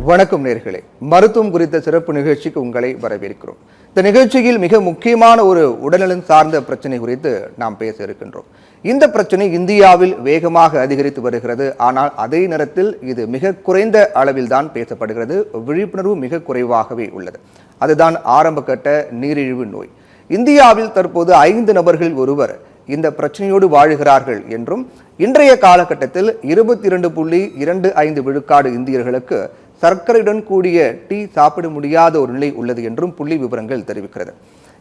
வணக்கம் நேர்களே, மருத்துவம் குறித்த சிறப்பு நிகழ்ச்சிக்கு உங்களை வரவேற்கிறோம். இந்த நிகழ்ச்சியில் மிக முக்கியமான ஒரு உடல்நலம் சார்ந்த பிரச்சனை குறித்து நாம் பேச இருக்கின்றோம். இந்த பிரச்சனை இந்தியாவில் வேகமாக அதிகரித்து வருகிறது. ஆனால் அதே நேரத்தில் இது மிக குறைந்த அளவில் தான் பேசப்படுகிறது. விழிப்புணர்வு மிக குறைவாகவே உள்ளது. அதுதான் ஆரம்ப கட்ட நீரிழிவு நோய். இந்தியாவில் தற்போது 5 நபர்கள் ஒருவர் இந்த பிரச்சனையோடு வாழுகிறார்கள் என்றும், இன்றைய காலகட்டத்தில் 22.25 விழுக்காடு இந்தியர்களுக்கு சர்க்கரையுடன் கூடிய டீ சாப்பிட முடியாத ஒரு நிலை உள்ளது என்றும் புள்ளி விவரங்கள் தெரிவிக்கிறது.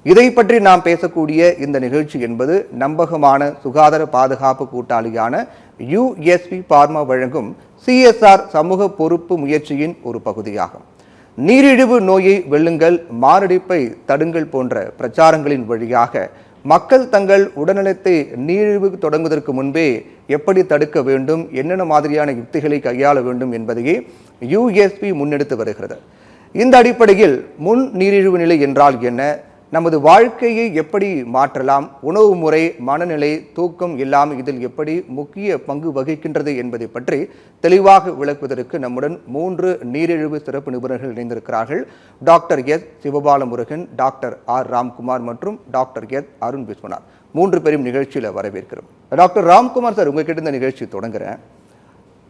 இதை பற்றி நாம் பேசக்கூடிய இந்த நிகழ்ச்சி என்பது நம்பகமான சுகாதார பாதுகாப்பு கூட்டாளியான யுஎஸ்பி பார்மா வழங்கும் CSR சமூக பொறுப்பு முயற்சியின் ஒரு பகுதியாகும். நீரிழிவு நோயை வெல்லுங்கள், மாரடைப்பை தடுங்கள் போன்ற பிரச்சாரங்களின் வழியாக மக்கள் தங்கள் உடல்நலத்தை நீரிழிவு தொடங்குவதற்கு முன்பே எப்படி தடுக்க வேண்டும், என்னென்ன மாதிரியான யுக்திகளை கையாள வேண்டும் என்பதையே யுஎஸ்பி முன்னெடுத்து வருகிறது. இந்த அடிப்படையில் முன் நீரிழிவு நிலை என்றால் என்ன, நமது வாழ்க்கையை எப்படி மாற்றலாம், உணவு முறை, மனநிலை, தூக்கம் எல்லாம் இதில் எப்படி முக்கிய பங்கு வகிக்கின்றது என்பதை பற்றி தெளிவாக விளக்குவதற்கு நம்முடன் 3 நீரிழிவு சிறப்பு நிபுணர்கள் இணைந்திருக்கிறார்கள். Doctor S Sivabalamurugan, doctor R Ramkumar மற்றும் டாக்டர் எஸ் அருண் விஸ்வநாத். 3 பேரும் நிகழ்ச்சியில் வரவேற்கிறோம். டாக்டர் ராம்குமார் சார், உங்ககிட்ட இந்த நிகழ்ச்சி தொடங்குறேன்.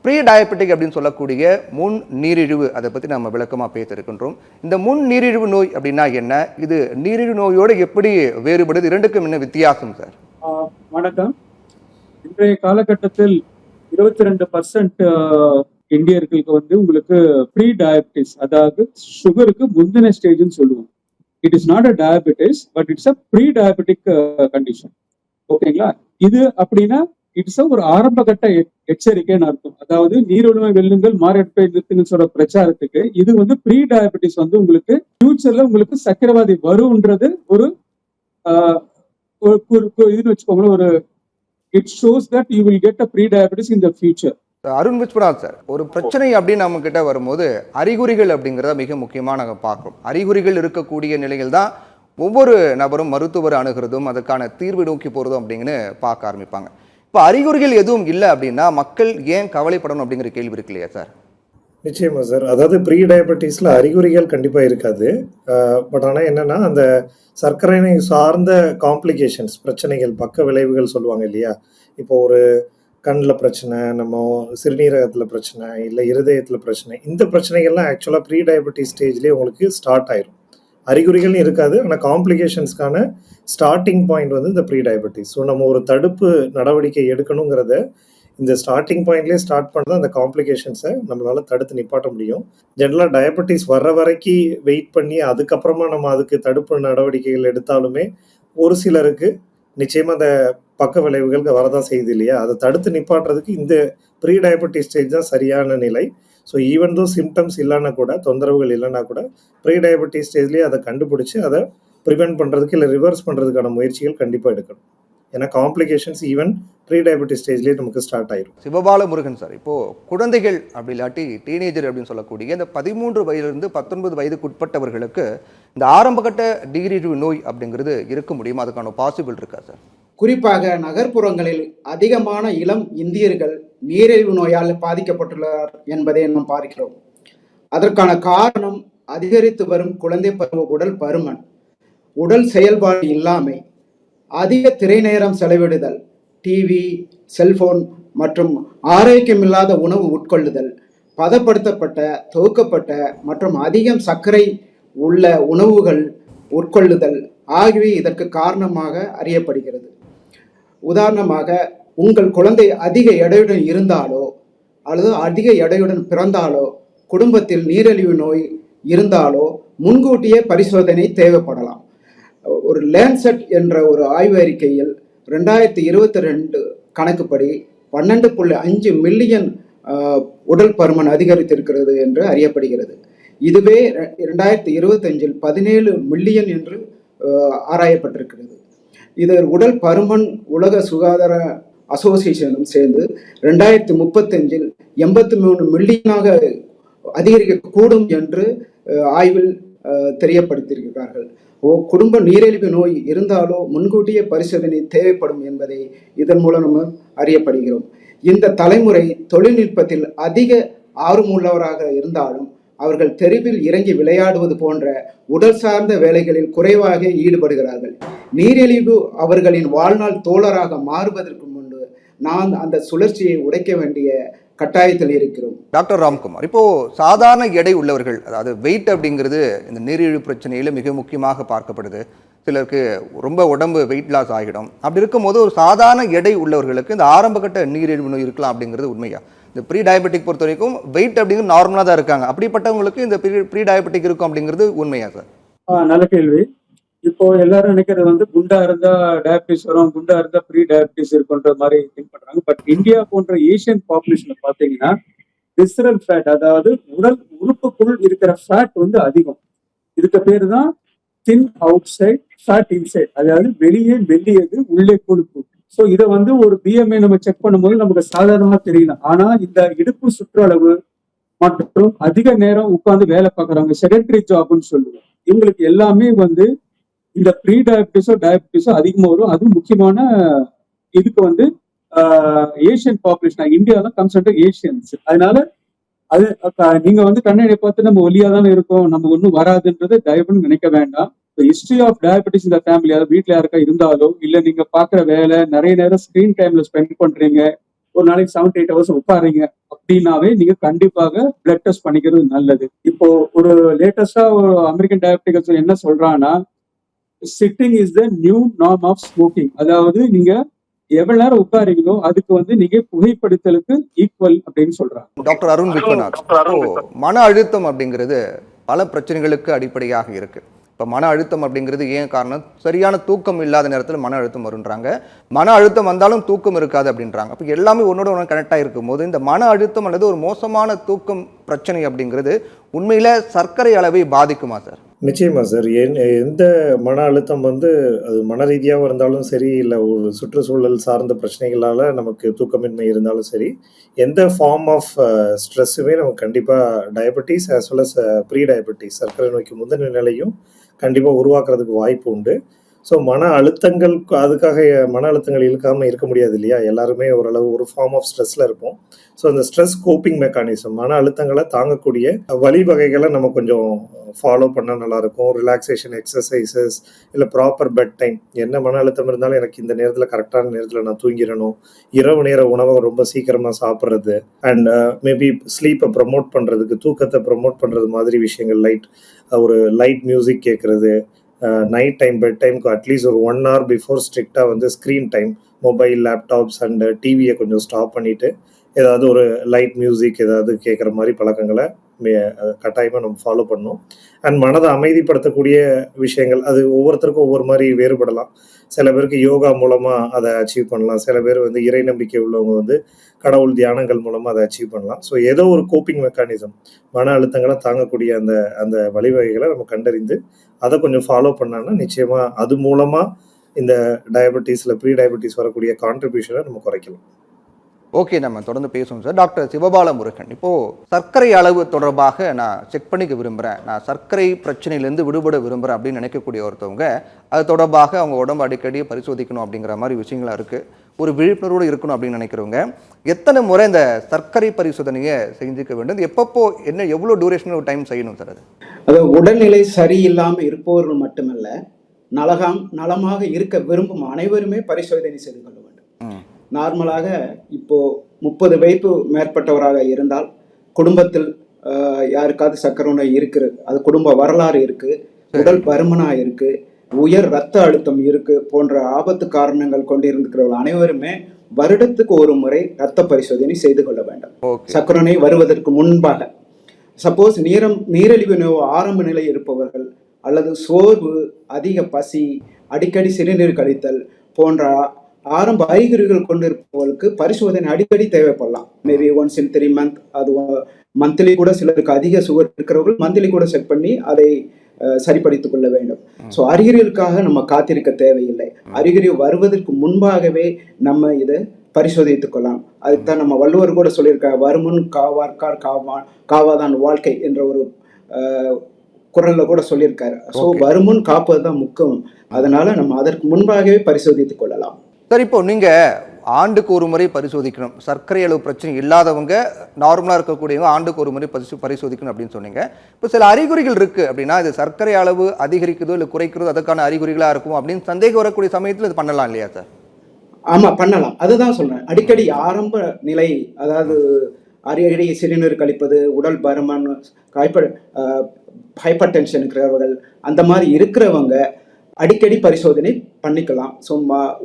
ப்ரீ டயபெட்டிக் அப்படின்னு சொல்லக்கூடிய முன் நீரிழிவு, அதை பற்றி நம்ம விளக்கமாக பேச இருக்கின்றோம். இந்த முன் நீரிழிவு நோய் அப்படின்னா என்ன, இது நீரிழிவு நோயோடு எப்படி வேறுபடுது, இரண்டுக்கும் என்ன வித்தியாசம் சார்? வணக்கம். இன்றைய காலகட்டத்தில் 22% இந்தியர்களுக்கு உங்களுக்கு ப்ரீ டயபெட்டிஸ், அதாவது சுகருக்கு முந்தின ஸ்டேஜ்னு சொல்லுவோம். It is not a diabetes, but it's a pre diabetic condition. ஓகேங்களா? இது அப்படின்னா இட்ஸ் ஒரு ஆரம்ப கட்ட எச்சரிக்கைன்னு அர்த்தம். அதாவது நீரிழிவை வெல்லுங்கள், மாரடைப்பை நிறுத்துங்கன்னு சொல்ற பிரச்சாரத்துக்கு இது ப்ரீ டயபெட்டிஸ் உங்களுக்கு ஃபியூச்சர்ல உங்களுக்கு சக்கரவாதி வரும்ன்றது ஒரு இதுன்னு வச்சுக்கோங்களேன். ஒரு it shows that you will get a pre diabetes in the future. Arun Viswanath sir, ஒரு பிரச்சனை அப்படின்னு நம்ம கிட்ட வரும்போது அறிகுறிகள் அப்படிங்கிறத மிக முக்கியமாக நாங்கள் பார்க்குறோம். அறிகுறிகள் இருக்கக்கூடிய நிலையில் தான் ஒவ்வொரு நபரும் மருத்துவர் அணுகிறதும் அதற்கான தீர்வு நோக்கி போகிறதும் அப்படிங்கன்னு பார்க்க ஆரம்பிப்பாங்க. இப்போ அறிகுறிகள் எதுவும் இல்லை அப்படின்னா மக்கள் ஏன் கவலைப்படணும் அப்படிங்கிற கேள்வி இருக்கு இல்லையா சார்? நிச்சயமா சார். அதாவது ப்ரீ டயபெட்டிஸில் அறிகுறிகள் கண்டிப்பாக இருக்காது. பட் ஆனால் என்னென்னா, அந்த சர்க்கரை சார்ந்த காம்ப்ளிகேஷன்ஸ், பிரச்சனைகள், பக்க விளைவுகள் சொல்லுவாங்க இல்லையா? இப்போ ஒரு கண்ணில் பிரச்சனை, நம்ம சிறுநீரகத்தில் பிரச்சனை, இல்லை இருதயத்தில் பிரச்சனை, இந்த பிரச்சனைகள்லாம் ஆக்சுவலாக ப்ரீ டயபெட்டிஸ் ஸ்டேஜ்லேயே உங்களுக்கு ஸ்டார்ட் ஆயிரும். அறிகுறிகள் இருக்காது, ஆனால் காம்ப்ளிகேஷன்ஸ்க்கான ஸ்டார்டிங் பாயிண்ட் இந்த ப்ரீ டயபெட்டிஸ். ஸோ நம்ம ஒரு தடுப்பு நடவடிக்கை எடுக்கணுங்கிறத இந்த ஸ்டார்டிங் பாயிண்ட்லேயே ஸ்டார்ட் பண்ணது அந்த காம்ப்ளிகேஷன்ஸை நம்மளால் தடுத்து நிப்பாட்ட முடியும். ஜென்ரலாக டயபெட்டிஸ் வர்ற வரைக்கும் வெயிட் பண்ணி அதுக்கப்புறமா நம்ம அதுக்கு தடுப்பு நடவடிக்கைகள் எடுத்தாலுமே ஒரு சிலருக்கு நிச்சயமாக அந்த பக்க விளைவுகள் வரதான் செய்யுது இல்லையா? அதை தடுத்து நிப்பாட்டுறதுக்கு இந்த ப்ரீ டயபெட்டிஸ் ஸ்டேஜ் தான் சரியான நிலை. ஸோ ஈவன் தோ சிம்டம்ஸ் இல்லைன்னா கூட, தொந்தரவுகள் இல்லைன்னா கூட, ப்ரீ டயபெட்டிஸ் ஸ்டேஜ்லேயே அதை கண்டுபிடிச்சி அதை ப்ரிவென்ட் பண்ணுறதுக்கு இல்லை ரிவர்ஸ் பண்ணுறதுக்கான முயற்சிகள் கண்டிப்பாக எடுக்கணும். ஏன்னா காம்ப்ளிகேஷன்ஸ் ஈவன் ப்ரீ டயபெட்டிஸ் ஸ்டேஜ்லேயே நமக்கு ஸ்டார்ட் ஆயிடும். சிவபாலமுருகன் சார், இப்போது குழந்தைகள் அப்படி இல்லாட்டி டீனேஜர் அப்படின்னு சொல்லக்கூடிய இந்த 13 வயதிலிருந்து 19 வயதுக்கு உட்பட்டவர்களுக்கு இந்த ஆரம்பகட்ட நீரிழிவு நோய் அப்படிங்கிறது இருக்க முடியுமா? அதுக்கான பாசிபிள் இருக்கா சார்? குறிப்பாக நகர்ப்புறங்களில் அதிகமான இளம் இந்தியர்கள் நீரிழிவு நோயால் பாதிக்கப்பட்டுள்ளார் என்பதை நாம் பார்க்கிறோம். அதற்கான காரணம் அதிகரித்து வரும் குழந்தை பருவ உடல் பருமன், உடல் செயல்பாடு இல்லாமை, அதிக திரை நேரம் செலவிடுதல், டிவி, செல்போன் மற்றும் ஆரோக்கியமில்லாத உணவு உட்கொள்ளுதல், பதப்படுத்தப்பட்ட, தொகுக்கப்பட்ட மற்றும் அதிகம் சர்க்கரை உள்ள உணவுகள் உட்கொள்ளுதல் ஆகியவை இதற்கு காரணமாக அறியப்படுகிறது. உதாரணமாக, உங்கள் குழந்தை அதிக எடையுடன் இருந்தாலோ அல்லது அதிக எடையுடன் பிறந்தாலோ, குடும்பத்தில் நீரிழிவு நோய் இருந்தாலோ முன்கூட்டியே பரிசோதனை தேவைப்படலாம். ஒரு லேன்செட் என்ற ஒரு ஆய்வு அறிக்கையில் 2022 கணக்குப்படி 12.5 மில்லியன் உடல் பருமன் அதிகரித்திருக்கிறது என்று அறியப்படுகிறது. இதுவே 2025 17 மில்லியன் என்று ஆராயப்பட்டிருக்கிறது. இது உடல் பருமன் உலக சுகாதார அசோசியேஷனும் சேர்ந்து 2035 83 மில்லியனாக அதிகரிக்கக்கூடும் என்று ஆய்வில் தெரியப்படுத்தியிருக்கிறார்கள். குடும்ப நீரிழிவு நோய் இருந்தாலோ முன்கூட்டிய பரிசோதனை தேவைப்படும் என்பதை இதன் மூலம் நம்ம அறியப்படுகிறோம். இந்த தலைமுறை தொழில்நுட்பத்தில் அதிக ஆர்வமுள்ளவராக இருந்தாலும் அவர்கள் தெருவில் இறங்கி விளையாடுவது போன்ற உடல் சார்ந்த வேலைகளில் குறைவாக ஈடுபடுகிறார்கள். நீரிழிவு அவர்களின் வாழ்நாள் தோழராக மாறுவதற்கு முன்பு நாம் அந்த சுழற்சியை உடைக்க வேண்டிய கட்டாயத்தில் இருக்கிறோம். டாக்டர் ராம்குமார், இப்போ சாதாரண எடை உள்ளவர்கள், அதாவது வெயிட் அப்படிங்கிறது இந்த நீரிழிவு பிரச்சனையில மிக முக்கியமாக பார்க்கப்படுது. சிலருக்கு ரொம்ப உடம்பு வெயிட் லாஸ் ஆகிடும். அப்படி இருக்கும்போது ஒரு சாதாரண எடை உள்ளவர்களுக்கு இந்த ஆரம்பகட்ட நீரிழிவு நோய் இருக்கலாம் அப்படிங்கிறது உண்மையா? இந்த ப்ரீ டயபெட்டிக் பொறுத்த வரைக்கும் வெயிட் அப்படிங்கிறது நார்மலாக தான் இருக்காங்க. அப்படிப்பட்டவங்களுக்கு இந்த ப்ரீ டயபெட்டிக் இருக்கும் அப்படிங்கிறது உண்மையா சார்? நல்ல கேள்வி. இப்போ எல்லாரும் நினைக்கிறது வந்து குண்டா இருந்தா டயபிட்டிஸ் வரும், குண்டா இருந்தா ப்ரீ டயபிட்டிஸ் இருக்குன்ற மாதிரி திங்க் பண்றாங்க. பட் இந்தியா போன்ற ஏசியன் பாப்புலேஷன்ல பாத்தீங்கன்னா விசரல் ஃபேட், அதாவது உடல் உறுப்புக்குள் இருக்கிற ஃபேட் வந்து அதிகம். இதுக்கு பேரு தான் தின் அவுட் சைட் ஃபேட் இன்சைட், அதாவது வெளியே மெல்லியது உள்ளே கொழுப்பு. ஸோ இதை வந்து ஒரு பிஎம்ஐ நம்ம செக் பண்ணும்போது நமக்கு சாதாரணமா தெரியலாம். ஆனா இந்த இடுப்பு சுற்றளவு மற்றும் அதிக நேரம் உட்கார்ந்து வேலை பார்க்குறவங்க, செடென்டரி ஜாப்னு சொல்லுவோம், இவங்களுக்கு எல்லாமே வந்து இந்த ப்ரீ டயபிட்டிஸோ டயபிட்டிஸோ அதிகமாக வரும். அதுவும் முக்கியமான இதுக்கு வந்து ஏசியன் பாப்புலேஷன், இந்தியாவில் கம்ஸ் அண்டர் ஏசியன்ஸ். அதனால அது நீங்க வந்து கண்ணனை பார்த்து நம்ம ஒல்லியா தானே இருக்கோம், நம்ம ஒன்றும் வராதுன்றது தயவுன்னு நினைக்க வேண்டாம். ஹிஸ்டரி ஆஃப் டயபிட்டிஸ் இந்த ஃபேமிலி, அதாவது வீட்டில் யாருக்கா இருந்தாலோ இல்ல நீங்க பாக்குற வேலை நிறைய நேரம் ஸ்கிரீன் டைம்ல ஸ்பெண்ட் பண்றீங்க, ஒரு நாளைக்கு 7-8 hours உட்காருங்க அப்படின்னாவே நீங்க கண்டிப்பாக பிளட் டெஸ்ட் பண்ணிக்கிறது நல்லது. இப்போ ஒரு லேட்டஸ்டா ஒரு அமெரிக்கன் டயபெட்டிக்ஸ் என்ன சொல்றான்னா, sitting is the new norm of smoking, அதாவது நீங்க எவ்வளவு நேரம் உட்காரீங்களோ அதுக்கு வந்து நீங்க புகைப்படுத்தலுக்கு ஈக்குவல் அப்படின்னு சொல்றாங்க. டாக்டர் அருண் விஸ்வநாத், மன அழுத்தம் அப்படிங்கிறது பல பிரச்சனைகளுக்கு அடிப்படையாக இருக்கு. இப்போ மன அழுத்தம் அப்படிங்கிறது ஏன் காரணம்? சரியான தூக்கம் இல்லாத நேரத்தில் மன அழுத்தம் வருன்றாங்க. மன அழுத்தம் வந்தாலும் தூக்கம் இருக்காது அப்படின்றாங்க. அப்போ எல்லாமே ஒன்னோட ஒன்று கனெக்டாக இருக்கும் போது இந்த மன அழுத்தம் அல்லது ஒரு மோசமான தூக்கம் பிரச்சனை அப்படிங்கிறது உண்மையில சர்க்கரை அளவை பாதிக்குமா சார்? நிச்சயமா சார். எந்த மன அழுத்தம் வந்து அது மன ரீதியாக இருந்தாலும் சரி, இல்லை ஒரு சுற்றுச்சூழல் சார்ந்த பிரச்சனைகளால் நமக்கு தூக்கமின்மை இருந்தாலும் சரி, எந்த ஃபார்ம் ஆஃப் ஸ்ட்ரெஸ்ஸுமே நமக்கு கண்டிப்பாக diabetes as well as pre diabetes, சர்க்கரை நோய்க்கு முந்தின நிலையும் கண்டிப்பாக உருவாக்குறதுக்கு வாய்ப்பு உண்டு. ஸோ மன அழுத்தங்கள், அதுக்காக மன அழுத்தங்கள் இழுக்காமல் இருக்க முடியாது இல்லையா? எல்லாருமே ஓரளவு ஒரு ஃபார்ம் ஆஃப் ஸ்ட்ரெஸ்ஸில் இருப்போம். ஸோ அந்த ஸ்ட்ரெஸ் கோப்பிங் மெக்கானிசம், மன அழுத்தங்களை தாங்கக்கூடிய வழிவகைகளை நம்ம கொஞ்சம் ஃபாலோ பண்ணால் நல்லாயிருக்கும். ரிலாக்ஸேஷன் எக்ஸசைசஸ், இல்லை ப்ராப்பர் பெட் டைம். என்ன மன அழுத்தம் இருந்தாலும் எனக்கு இந்த நேரத்தில் கரெக்டான நேரத்தில் நான் தூங்கிடணும், இரவு நேர உணவை ரொம்ப சீக்கிரமாக சாப்பிட்றது, அண்ட் மேபி ஸ்லீப்பை ப்ரமோட் பண்ணுறதுக்கு, தூக்கத்தை ப்ரமோட் பண்ணுறது மாதிரி விஷயங்கள், ஒரு லைட் மியூசிக் கேட்குறது, நைட் டைம் பெட் டைமுக்கு அட்லீஸ்ட் ஒரு 1 hour பிஃபோர் ஸ்ட்ரிக்டாக வந்து screen time, mobile, laptops and டிவியை கொஞ்சம் ஸ்டாப் பண்ணிவிட்டு ஏதாவது ஒரு லைட் மியூசிக் ஏதாவது கேட்குற மாதிரி பழக்கங்களை கட்டாயமாக நம்ம ஃபாலோ பண்ணணும். அண்ட் மனதை அமைதிப்படுத்தக்கூடிய விஷயங்கள், அது ஒவ்வொருத்தருக்கும் ஒவ்வொரு மாதிரி வேறுபடலாம். சில பேருக்கு யோகா மூலமாக அதை அச்சீவ் பண்ணலாம், சில பேர் வந்து இறை நம்பிக்கை உள்ளவங்க வந்து கடவுள் தியானங்கள் மூலமாக அதை அச்சீவ் பண்ணலாம். ஸோ ஏதோ ஒரு கோப்பிங் மெக்கானிசம், மன அழுத்தங்களை தாங்கக்கூடிய அந்த வழிவகைகளை நம்ம கண்டறிந்து அதை கொஞ்சம் ஃபாலோ பண்ணோன்னா நிச்சயமாக அது மூலமாக இந்த டயபெட்டிஸில் ப்ரீ டயபெட்டிஸ் வரக்கூடிய கான்ட்ரிபியூஷனை நம்ம குறைக்கலாம். ஓகே, நம்ம தொடர்ந்து பேசுவோம் சார். டாக்டர் சிவபால முருகன், இப்போது சர்க்கரை அளவு தொடர்பாக நான் செக் பண்ணிக்க விரும்புகிறேன், நான் சர்க்கரை பிரச்சனையிலேருந்து விடுபட விரும்புகிறேன் அப்படின்னு நினைக்கக்கூடிய ஒருத்தவங்க அது தொடர்பாக அவங்க உடம்பு அடிக்கடி பரிசோதிக்கணும் அப்படிங்கிற மாதிரி விஷயங்களாக இருக்குது. ஒரு விழிப்புணர்வோடு இருக்கணும் அப்படின்னு நினைக்கிறவங்க எத்தனை முறை இந்த சர்க்கரை பரிசோதனையை செஞ்சுக்க வேண்டும்? எப்பப்போ, என்ன, எவ்வளோ டியூரேஷன் டைம் செய்யணும் சார்? அது உடல்நிலை சரியில்லாமல் இருப்பவர்கள் மட்டுமல்ல, நலமாக இருக்க விரும்பும் அனைவருமே பரிசோதனை செய்து கொள்ள வேண்டும். நார்மலாக இப்போ 30 வயது மேற்பட்டவராக இருந்தால் குடும்பத்தில் யாருக்காவது சர்க்கரை நோய் இருக்குது, அது குடும்ப வரலாறு இருக்குது, உடல் பருமனா இருக்கு, உயர் ரத்த அழுத்தம் இருக்கு போன்ற ஆபத்து காரணங்கள் கொண்டிருக்கிறவர்கள் அனைவருமே வருடத்துக்கு ஒரு முறை ரத்த பரிசோதனை செய்து கொள்ள வேண்டும். சர்க்கரை நோய் வருவதற்கு முன்பாக. சப்போஸ் நீரிழிவு நோய் ஆரம்ப நிலை இருப்பவர்கள் அல்லது சோர்வு, அதிக பசி, அடிக்கடி சிறுநீர் கழித்தல் போன்ற ஆரம்ப அறிகுறிகள் கொண்டிருப்பவர்களுக்கு பரிசோதனை அடிக்கடி தேவைப்படலாம். மேபி ஒன்ஸ் இன் 3 months, அது மந்த்லி கூட, சிலருக்கு அதிக சுகர் இருக்கிறவர்கள் மந்த்லி கூட செக் பண்ணி அதை சரிப்படுத்திக் கொள்ள வேண்டும். ஸோ அறிகுறிகளுக்காக நம்ம காத்திருக்க தேவையில்லை. அறிகுறி வருவதற்கு முன்பாகவே நம்ம இதை பரிசோதித்துக் கொள்ளலாம். அதுதான் நம்ம வள்ளுவர் கூட சொல்லியிருக்கார், வருமுன் காவார்கார் காவாதான் வாழ்க்கை என்ற ஒரு குரல்ல கூட சொல்லியிருக்காரு. ஸோ வருமுன் காப்பது தான் முக்கியம். அதனால நம்ம அதற்கு முன்பாகவே பரிசோதித்துக் கொள்ளலாம். சார், இப்போ நீங்க ஆண்டுக்கு ஒரு முறை பரிசோதிக்கணும், சர்க்கரை அளவு பிரச்சனை இல்லாதவங்க நார்மலாக இருக்கக்கூடியவங்க ஆண்டுக்கு ஒரு முறை பரிசோதிக்கணும் அப்படின்னு சொன்னீங்க. இப்போ சில அறிகுறிகள் இருக்கு அப்படின்னா இது சர்க்கரை அளவு அதிகரிக்கிறதோ இல்லை குறைக்கிறதோ அதுக்கான அறிகுறிகளாக இருக்கும் அப்படின்னு சந்தேகம் வரக்கூடிய சமயத்தில் இது பண்ணலாம் இல்லையா சார்? ஆமா, பண்ணலாம். அதுதான் சொல்றேன். அடிக்கடி ஆரம்ப நிலை, அதாவது அடிக்கடி சிறுநீர் கழிப்பது, உடல் பருமன், ஹைப்பர் டென்ஷன் இருக்கிறவர்கள், அந்த மாதிரி இருக்கிறவங்க அடிக்கடி பரிசோதனை பண்ணிக்கலாம். So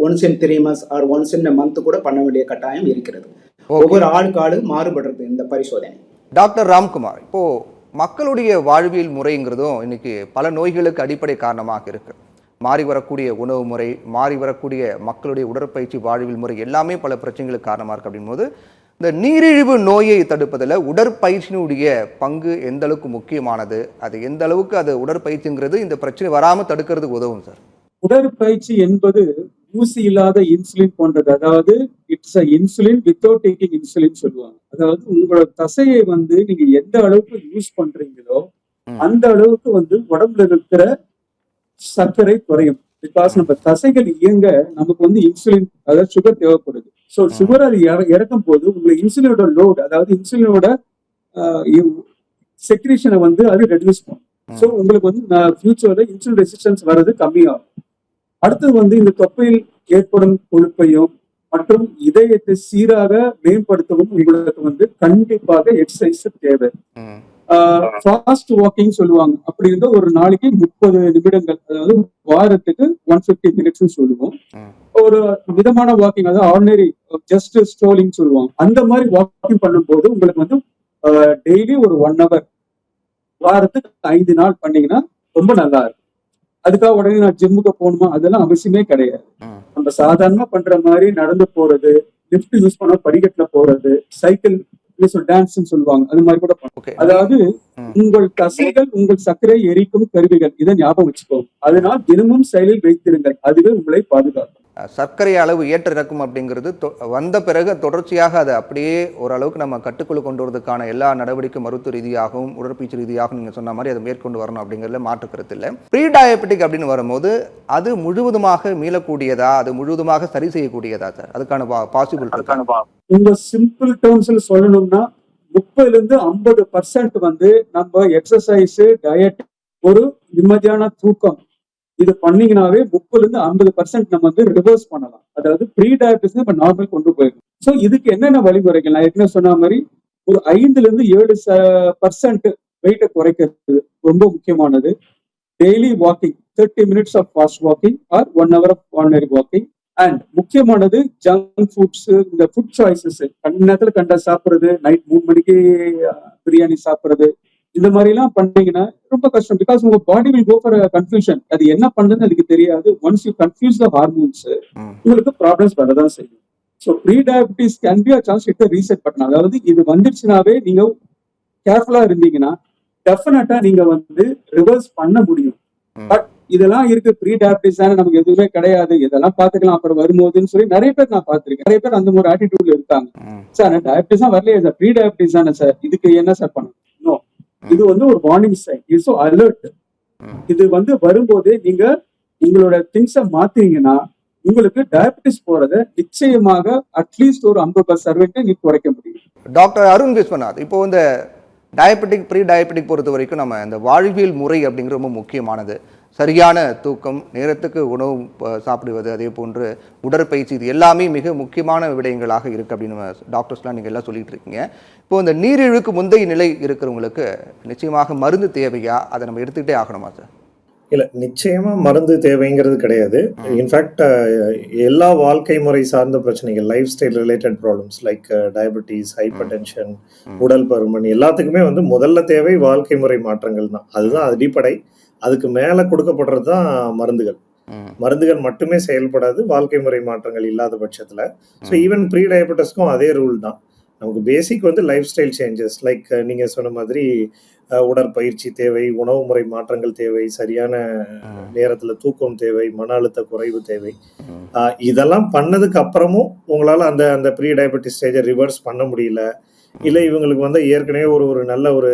once in 3 months or once in month கூட பண்ண வேண்டிய கட்டாயம் இருக்கிறது. ஒவ்வொரு ஆளுக்கு ஆளு மாறுபடுறது இந்த பரிசோதனை. டாக்டர் ராம்குமார், இப்போ மக்களுடைய வாழ்வியல் முறைங்கிறதும் இன்னைக்கு பல நோய்களுக்கு அடிப்படை காரணமாக இருக்கு. மாறி வரக்கூடிய உணவு முறை, மாறி வரக்கூடிய மக்களுடைய உடற்பயிற்சி வாழ்வியல் முறை எல்லாமே பல பிரச்சனைகளுக்கு காரணமாக இருக்கு. அப்படின் போது இந்த நீரிழிவு நோயை தடுப்பதில் உடற்பயிற்சியினுடைய பங்கு எந்த அளவுக்கு முக்கியமானது, அது எந்த அளவுக்கு அது உடற்பயிற்சிங்கிறது இந்த பிரச்சனை வராமல் தடுக்கிறதுக்கு உதவும் சார்? உடற்பயிற்சி என்பது ஊசி இல்லாத இன்சுலின் போன்றது. அதாவது it's a insulin without taking insulin சொல்லுவாங்க. அதாவது உங்களோட தசையை நீங்க எந்த அளவுக்கு யூஸ் பண்றீங்களோ அந்த அளவுக்கு உடம்புல இருக்கிற சர்க்கரை குறையும். பிகாஸ் நம்ம தசைகள் இயங்க நமக்கு இன்சுலின், அதாவது சுகர் தேவைப்படுது. ஸோ சுகர் அது இறக்கும் போது உங்களுக்கு இன்சுலினோட லோட், அதாவது இன்சுலினோட செக்ரீஷனை அது ரெடியூஸ் பண்ணும். ஸோ உங்களுக்கு ஃபியூச்சர்ல இன்சுலின் ரெசிஸ்டன்ஸ் வர்றது கம்மியாகும். அடுத்தது இந்த தொப்பையில் ஏற்படும் கொழுப்பையும் மற்றும் இதயத்தை சீராக மேம்படுத்தவும் உங்களுக்கு கண்டிப்பாக எக்ஸசைஸ் தேவை. ஃபாஸ்ட் வாக்கிங் சொல்லுவாங்க. அப்படி இருந்தா ஒரு நாளைக்கு 30 நிமிடங்கள், அதாவது வாரத்துக்கு 150 minutes சொல்லுவோம். ஒரு மிதமான வாக்கிங், அதாவது ஆர்டினரி ஜஸ்ட் ஸ்ட்ரோலிங் சொல்லுவாங்க. அந்த மாதிரி வாக்கிங் பண்ணும்போது உங்களுக்கு டெய்லி ஒரு 1 hour வாரத்துக்கு 5 நாள் பண்ணீங்கன்னா ரொம்ப நல்லா இருக்கும். அதுக்காக உடனே நான் ஜிம்முக்கு போகணுமா, அதெல்லாம் அவசியமே கிடையாது. நம்ம சாதாரணமா பண்ற மாதிரி நடந்து போறது, லிஃப்ட் யூஸ் பண்ண படிக்கட்டுல போறது, சைக்கிள் டான்ஸ் சொல்லுவாங்க, அது மாதிரி கூட பண்ணுவோம். அதாவது உங்கள் தசைகள் உங்கள் சர்க்கரை எரிக்கும் கருவிகள், இதை ஞாபகம் வச்சுக்கோங்க. அதனால் தினமும் செயலில் வைத்திருங்கள், அதுவே உங்களை பாதுகாக்கும். சர்க்கரை அளவு ஏற்ற இறக்கும் அப்படிங்கிறது வந்த பிறகு தொடர்ச்சியாக அதை அப்படியே ஓரளவுக்கு நம்ம கட்டுக்குள்ள கொண்டு வரதுக்கான எல்லா நடவடிக்கை மருத்துவ ரீதியாகவும் உடற்பயிற்சி ரீதியாகவும் நீங்க சொன்ன மாதிரி அதை மேற்கொண்டு வரணும் அப்படிங்கிறதுல மாற்று கருத்து இல்லை. ப்ரீ டயபெட்டிக் அப்படின்னு வரும்போது அது முழுவதுமாக மீளக்கூடியதா, அது முழுவதுமாக சரி செய்யக்கூடியதா சார்? அதுக்கான பாசிபிள் இருக்கா? உங்க சிம்பிள் டேர்ம்ஸ்ல சொல்லணும்னா 30-50% நம்ம எக்ஸசைஸ், டயட், ஒரு நிம்மதியான தூக்கம், இது பண்ணீங்கன்னாவே 30-50% நம்ம ரிவர்ஸ் பண்ணலாம். அதாவது ப்ரீ டயபெட்டிஸ் நம்ம நார்மல் கொண்டு போயிடும். ஸோ இதுக்கு என்னென்ன வழிமுறைகள், நான் ஏற்கனவே சொன்ன மாதிரி ஒரு 5-7% வெயிட்டை குறைக்கிறது ரொம்ப முக்கியமானது. Daily walking, 30 minutes of fast walking or 1 hour of ordinary walking. And முக்கியமானது ஜங்க் ஃபுட்ஸ், இந்த ஃபுட் சாய்ஸஸ், நேரத்துல கண்ட சாப்பிடுறது, நைட் 3 மணிக்கு பிரியாணி சாப்பிடுறது, இந்த மாதிரி எல்லாம் பண்ணீங்கன்னா ரொம்ப கஷ்டம். பிகாஸ் உங்க body will go for confusion. அது என்ன பண்ணுன்னு அதுக்கு தெரியாது. Once you confuse the hormones, உங்களுக்கு ப்ராப்ளம்ஸ் வரதான் செய்யும். So pre diabetes can be a chance it reset button. அதாவது இது வந்துருச்சுனாவே நீங்க கேர்ஃபுல்லா இருந்தீங்கன்னா டெஃபினட்டா நீங்க ரிவர்ஸ் பண்ண முடியும். பட் இதெல்லாம் இருக்கு, ப்ரீ டயபிட்டிஸ் தானே, நமக்கு எதுவுமே கிடையாது, இதெல்லாம் பாத்துக்கலாம் அப்புறம் வரும்போதுன்னு சொல்லி நிறைய பேர் நான் பாத்திருக்கேன். நிறைய பேர் அந்த ஒரு ஆட்டிடியூட்ல இருக்காங்க. சார் டயபிட்டிஸ் தான் வரலையே சார், ப்ரீ டயபிட்டிஸ் தானே சார், இதுக்கு என்ன சார் பண்ணணும்? நோ, இது ஒரு வார்னிங் சைன். It's alert. இது வரும்போதே நீங்க உங்களோட திங்ஸை மாத்தீங்கன்னா உங்களுக்கு டயபிட்டிஸ் போறதை நிச்சயமாக அட்லீஸ்ட் ஒரு 50% நீ குறைக்க முடியும். டாக்டர் அருண் விஸ்வநாத், இப்போ இந்த டயபெட்டிக், ப்ரீ டயபெட்டிக் பொறுத்த வரைக்கும் நம்ம இந்த வாழ்வியல் முறை அப்படிங்கிற ரொம்ப முக்கியமானது. சரியான தூக்கம், நேரத்துக்கு உணவு சாப்பிடுவது, அதே போன்று உடற்பயிற்சி, இது எல்லாமே மிக முக்கியமான விடயங்களாக இருக்குது அப்படின்னு டாக்டர்ஸ்லாம் நீங்கள் எல்லாம் சொல்லிட்டு இருக்கீங்க. இப்போ இந்த நீரிழிவுக்கு முந்தைய நிலை இருக்கிறவங்களுக்கு நிச்சயமாக மருந்து தேவையா, அதை நம்ம எடுத்துக்கிட்டே ஆகணுமா சார்? இல்லை, நிச்சயமாக மருந்து தேவைங்கிறது கிடையாது. இன்ஃபேக்ட் எல்லா வாழ்க்கை முறை சார்ந்த பிரச்சனைகள், life style related problems like diabetes, hyper tension, உடல் பருமன், எல்லாத்துக்குமே முதல்ல தேவை வாழ்க்கை முறை மாற்றங்கள் தான். அதுதான் அடிப்படை. அதுக்கு மேலே கொடுக்கப்படுறது தான் மருந்துகள். மருந்துகள் மட்டுமே செயல்படாது வாழ்க்கை முறை மாற்றங்கள் இல்லாத பட்சத்தில். ஸோ ஈவன் ப்ரீ டயபெட்டிஸ்க்கும் அதே ரூல் தான். நமக்கு பேசிக் லைஃப் ஸ்டைல் சேஞ்சஸ் லைக் நீங்கள் சொன்ன மாதிரி உடற்பயிற்சி தேவை, உணவு முறை மாற்றங்கள் தேவை, சரியான நேரத்தில் தூக்கம் தேவை, மன அழுத்த குறைவு தேவை. இதெல்லாம் பண்ணதுக்கு அப்புறமும் உங்களால் அந்த அந்த ப்ரீ டயபெட்டிஸ் ஸ்டேஜை ரிவர்ஸ் பண்ண முடியல, இல்லை இவங்களுக்கு ஏற்கனவே ஒரு நல்ல ஒரு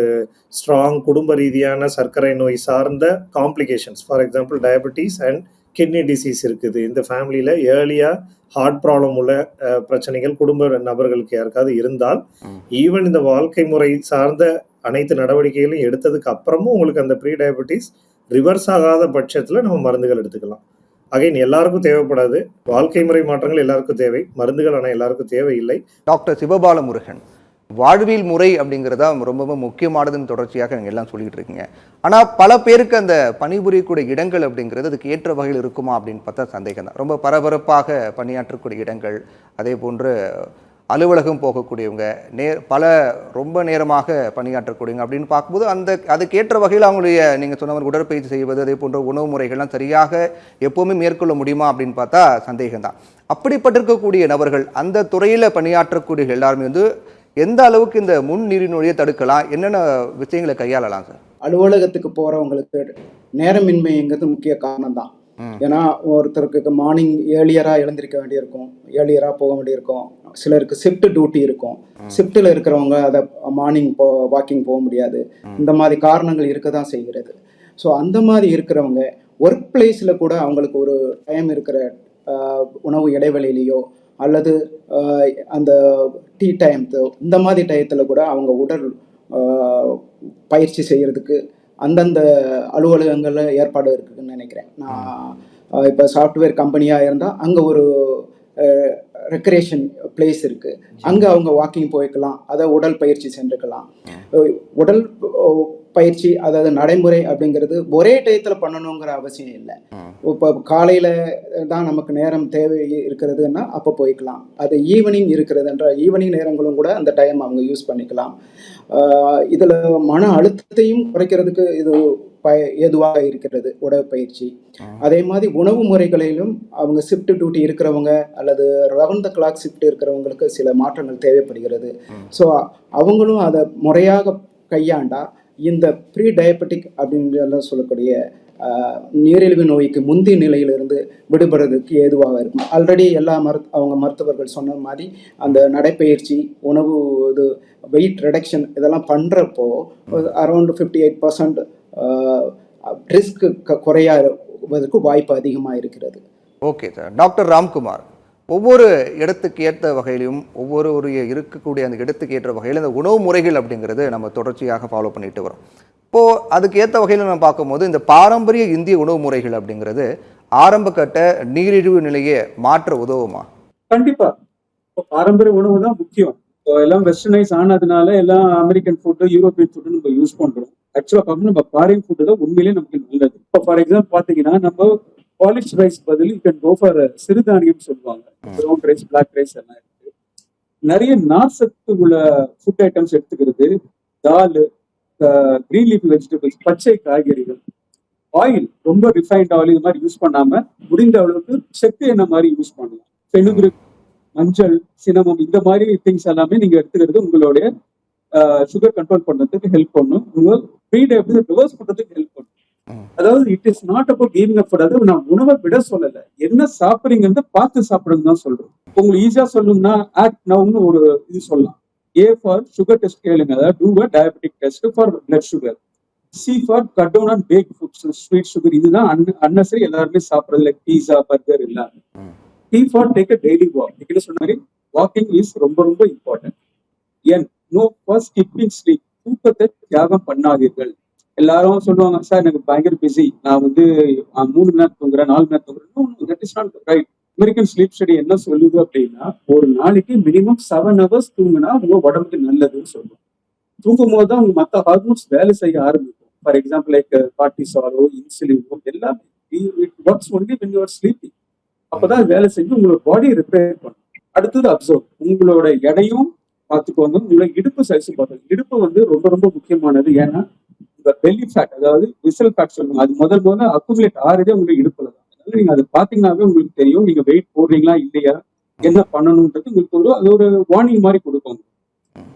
ஸ்ட்ராங் குடும்ப ரீதியான சர்க்கரை நோய் சார்ந்த complications, for example diabetes and kidney disease இருக்குது, இந்த ஃபேமிலியில் ஏர்லியாக ஹார்ட் ப்ராப்ளம் உள்ள பிரச்சனைகள் குடும்ப நபர்களுக்கு யாருக்காவது இருந்தால், ஈவன் இந்த வாழ்க்கை முறை சார்ந்த அனைத்து நடவடிக்கைகளையும் எடுத்ததுக்கு அப்புறமும் உங்களுக்கு அந்த ப்ரீ டயபெட்டிஸ் ரிவர்ஸ் ஆகாத பட்சத்தில் நம்ம மருந்துகள் எடுத்துக்கலாம். அகைன் எல்லாருக்கும் தேவைப்படாது, வாழ்க்கை முறை மாற்றங்கள் எல்லாருக்கும் தேவை, மருந்துகள் ஆனால் எல்லாருக்கும் தேவையில்லை. டாக்டர் சிவபால முருகன், வாழ்வியல் முறை அப்படிங்கிறதா ரொம்ப ரொம்ப முக்கியமானதுன்னு தொடர்ச்சியாக நீங்கள் எல்லாம் சொல்லிட்டு இருக்கீங்க. ஆனால் பல பேருக்கு அந்த பணிபுரியக்கூடிய இடங்கள் அப்படிங்கிறது அதுக்கு ஏற்ற வகையில் இருக்குமா அப்படின்னு பார்த்தா சந்தேகம் தான். ரொம்ப பரபரப்பாக பணியாற்றக்கூடிய இடங்கள், அதே போன்று அலுவலகம் போகக்கூடியவங்க, ரொம்ப நேரமாக பணியாற்றக்கூடியவங்க அப்படின்னு பார்க்கும்போது அதுக்கேற்ற வகையில் அவங்களுடைய நீங்கள் சொன்ன மாதிரி உடற்பயிற்சி செய்வது, அதே போன்ற உணவு முறைகள்லாம் சரியாக எப்போவுமே மேற்கொள்ள முடியுமா அப்படின்னு பார்த்தா சந்தேகம் தான். அப்படிப்பட்டிருக்கக்கூடிய நபர்கள், அந்த துறையில் பணியாற்றக்கூடிய எல்லாருமே வந்து எந்த அளவுக்கு இந்த முன்னுரிமையை தடுக்கலாம், என்னென்ன விஷயங்களை கையாளலாம் சார்? அலுவலகத்துக்கு போறவங்களுக்கு நேரமின்மைங்கிறது முக்கிய காரணம் தான். ஏன்னா ஒருத்தருக்கு மார்னிங் ஏர்லியராக எழுந்திருக்க வேண்டியிருக்கும், ஏர்லியராக போக வேண்டியிருக்கும். சிலருக்கு ஷிஃப்ட் டியூட்டி இருக்கும், ஷிஃப்ட்டில் இருக்கிறவங்க அதை மார்னிங் வாக்கிங் போக முடியாது. இந்த மாதிரி காரணங்கள் இருக்க தான் செய்கிறது. ஸோ அந்த மாதிரி இருக்கிறவங்க ஒர்க் பிளேஸில் கூட அவங்களுக்கு ஒரு டைம் இருக்கிற உணவு இடைவெளியிலையோ அல்லது அந்த டீ டைம் இந்த மாதிரி டயத்தில் கூட அவங்க உடல் பயிற்சி செய்கிறதுக்கு அந்தந்த அலுவலகங்களில் ஏற்பாடு இருக்குதுன்னு நினைக்கிறேன். நான் இப்போ சாஃப்ட்வேர் கம்பெனியாக இருந்தால் அங்கே ஒரு ரெக்ரேஷன் பிளேஸ் இருக்குது, அங்கே அவங்க வாக்கிங் போய்க்கலாம், அதை உடல் பயிற்சி சென்றுக்கலாம். உடல் பயிற்சி அதாவது நடைமுறை அப்படிங்கிறது ஒரே டயத்தில் பண்ணணுங்கிற அவசியம் இல்லை. இப்போ காலையில் தான் நமக்கு நேரம் தேவை இருக்கிறதுன்னா அப்போ போய்க்கலாம். அது ஈவினிங் இருக்கிறதுன்ற ஈவினிங் நேரங்களும் கூட அந்த டைம் அவங்க யூஸ் பண்ணிக்கலாம். இதில் மன அழுத்தத்தையும் குறைக்கிறதுக்கு இது ஏதுவாக இருக்கிறது உடற்பயிற்சி. அதே மாதிரி உணவு முறைகளிலும் அவங்க ஷிஃப்ட் டியூட்டி இருக்கிறவங்க அல்லது ரவுண்ட் த கிளாக் ஷிஃப்ட் இருக்கிறவங்களுக்கு சில மாற்றங்கள் தேவைப்படுகிறது. ஸோ அவங்களும் அதை முறையாக கையாண்டா இந்த ப்ரீ டயபெட்டிக் அப்படின்ற சொல்லக்கூடிய நீரிழிவு நோய்க்கு முந்தைய நிலையிலிருந்து விடுபடுறதுக்கு ஏதுவாக இருக்கும். ஆல்ரெடி எல்லா அவங்க மருத்துவர்கள் சொன்ன மாதிரி அந்த நடைப்பயிற்சி, உணவு இது, வெயிட் ரிடக்ஷன் இதெல்லாம் பண்ணுறப்போ அரௌண்ட் 58% ரிஸ்க் குறையாவதற்கு வாய்ப்பு அதிகமாக இருக்கிறது. Okay sir. டாக்டர் ராம்குமார், ஒவ்வொரு இடத்துக்கு ஏற்ற வகையிலும் இருக்கக்கூடிய அந்த இடத்துக்கு ஏற்ற வகையில் இந்த உணவு முறைகள் அப்படிங்கிறது நம்ம தொடர்ச்சியாக ஃபாலோ பண்ணிட்டு வரோம். இப்போது அதுக்கு ஏற்ற வகையில் நம்ம பார்க்கும்போது இந்த பாரம்பரிய இந்திய உணவு முறைகள் அப்படிங்கிறது ஆரம்ப கட்ட நீரிழிவு நிலையை மாற்ற உதவுமா? கண்டிப்பா. இப்போ பாரம்பரிய உணவு தான் முக்கியம். இப்போ எல்லாம் வெஸ்டர்னைஸ் ஆனதுனால எல்லாம் அமெரிக்கன் ஃபுட்டு, யூரோப்பியன் ஃபுட்டு நம்ம யூஸ் பண்றோம். ஆக்சுவலா பார்க்கணும் நம்ம ஃபாரின் ஃபுட்டு தான் உண்மையிலேயே நமக்கு நல்லது. இப்போ ஃபார் எக்ஸாம்பிள் பார்த்தீங்கன்னா நம்ம பாலிஷ் ரைஸ் பதில் யூ கேன் கோ ஃபார் சிறுதானியம் சொல்லுவாங்க. ப்ரௌன் ரைஸ், பிளாக் ரைஸ் எல்லாம் இருக்கு. நிறைய நார் சத்து உள்ள ஃபுட் ஐட்டம்ஸ் எடுத்துக்கிறது, தால், கிரீன் லீஃப் வெஜிடபிள்ஸ், பச்சை காய்கறிகள், ஆயில், ரொம்ப ரிஃபைன்ட் ஆயில் இது மாதிரி யூஸ் பண்ணாம முடிந்த அளவுக்கு செக்கு எண்ணெய் மாதிரி யூஸ் பண்ணலாம். ஃபெனுக்ரிக், மஞ்சள், சினமம் இந்த மாதிரி திங்ஸ் எல்லாமே நீங்க எடுத்துக்கிறது உங்களுடைய சுகர் கண்ட்ரோல் பண்றதுக்கு ஹெல்ப் பண்ணும். உங்க ப்ரீ டயபெட்டிஸ் ரிவர்ஸ் பண்றதுக்கு ஹெல்ப் பண்ணும். அதாவது it is not about giving up food. அதாவது நான் உணவை விட சொல்லல, என்ன சாப்பிடுறீங்கன்னு பார்த்து சாப்பிடுறது தான் சொல்றோம். உங்களுக்கு ஈஸியா சொல்லணும்னா ஆக்ட் நவுன்னு ஒரு இது சொல்லலாம். ஏ ஃபார் சுகர் டெஸ்ட் கேளுங்க, அதாவது do a diabetic test for blood sugar. C for cut down on pack foods, sweet sugar, இதுதான் அன்னசரி எல்லாருமே சாப்பிடுறது, லைக் பீஸா, பர்கர் எல்லாமே. T for take a daily walk. நீங்க சொன்ன மாதிரி வாக்கிங் இஸ் ரொம்ப ரொம்ப important. N no for skipping sleep, தூக்கத்தை தியாகம் பண்ணாதீர்கள். எல்லாரும் சொல்லுவாங்க, சார் எனக்கு பயங்கர பிஸி, நான் 3 மணி நேரம் தூங்குறேன், 4 மணி நேரம் தூங்குறேன். That is not right. American sleep study என்ன சொல்லுது அப்படின்னா, ஒரு நாளைக்கு மினிமம் 7 hours தூங்குனா உங்க உடம்புக்கு நல்லதுன்னு சொல்லுவோம். தூங்கும் போது தான் உங்க மற்ற ஹார்மோன்ஸ் வேலை செய்ய ஆரம்பிக்கும். ஃபார் எக்ஸாம்பிள் லைக் கார்டிசாலோ, இன்சுலினோ எல்லாமே it works only when you are sleeping. அப்பதான் வேலை செஞ்சு உங்களோட பாடி ரிப்பேர் பண்ணும். அடுத்தது அப்சர்வ், உங்களோட எடையும் பார்த்துக்கோங்க, உங்களோட இடுப்பு சைஸும் பார்த்துக்கோங்க. இடுப்பு ரொம்ப ரொம்ப முக்கியமானது. ஏன்னா இந்த பெல்லி ஃபேட், அதாவது விசல் ஃபேட் சொல்லுவாங்க, அது முதல்ல அக்குமுலேட் ஆறதே உங்களுக்கு இடுப்புல தான். அதனால நீங்க அதை பாத்தீங்கன்னாவே உங்களுக்கு தெரியும் நீங்க வெயிட் போடுறீங்களா இல்லையா, என்ன பண்ணணும்ன்றது உங்களுக்கு அது ஒரு வார்னிங் மாதிரி கொடுக்கும்.